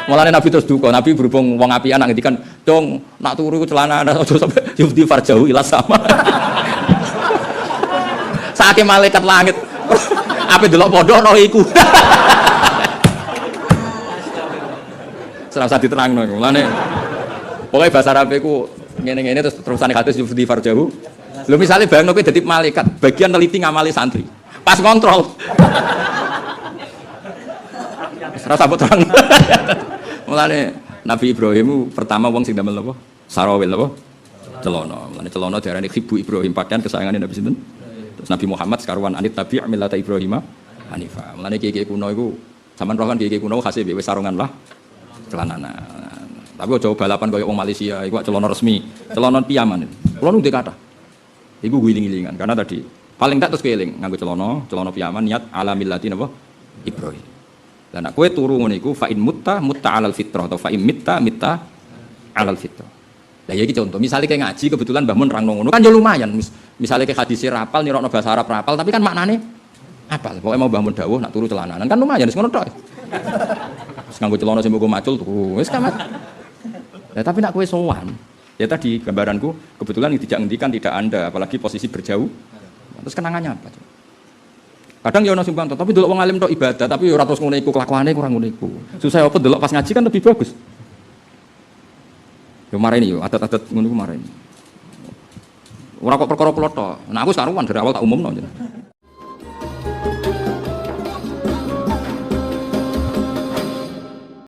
Mulane Nabi terus duka. Nabi berhubung wong apian nak ngendikan, "Dong, nak turu iku celana aja sampe yufdi farjau ila sama." Saking malaikat langit ape delok pondok no iku. Serasa diterangno iku. Mulane pokoke bahasa Arab iku ngene-ngene terus terusane hadis yufdi farjahu. Lho misale bayangno kowe dadi malaikat, bagian neliti ngamali santri. Pas kontrol. Serasa mbok terang. Mulane Nabi Ibrahim pertama wong sing damel apa? Sarawil apa? Celana. Mulane celana diarani Hibbu Ibrahim, pakaian kesayangannya Nabi sinten? Terus Nabi Muhammad sekarwan anit tabi' millata Ibrahim hanifa. Mulane kiai-kiai kuno iku sampean roh kan kiai-kiai kuno khase wis sarungan lah celanana. Tapi aja balapan koyo wong Malaysia iku celana resmi, celana piyaman. Kulo nu kata. Iku guling-gilingan karena tadi paling tak terus keling nganggo celana piyaman niat ala millati napa? Ibrahim. Lah nek kowe turu ngene iku fa in mutta alal fitrah atau fa in mitta alal fitrah. Lah ya iki contoh, misalnya kayak ngaji kebetulan Mbah Mun nerangno ngono kan ya lumayan. Misalnya kayak hadis rapal nirokno bahasa Arab rapal tapi kan maknane apal. Pokoke mau Mbah Mun dawuh nak turu celananan kan lumayan wis ngono tok. Wis nganggo celana sing mugo macul turu wis kamat. Lah tapi nak kowe sowan, ya tadi gambaranku kebetulan tidak ngendikan tidak Anda apalagi posisi berjauh. Terus kenangannya apa? Kadang ya ono sing bantah, tapi delok wong alim tok ibadah, tapi ora terus ngono iku kelakuane kurang ngono iku. Susah apa delok pas ngaji kan lebih bagus. Yo mareni yo, adat-adat ngono iku mareni. Ora kok perkara kula tok. Nah aku saruan dari awal tak umumno.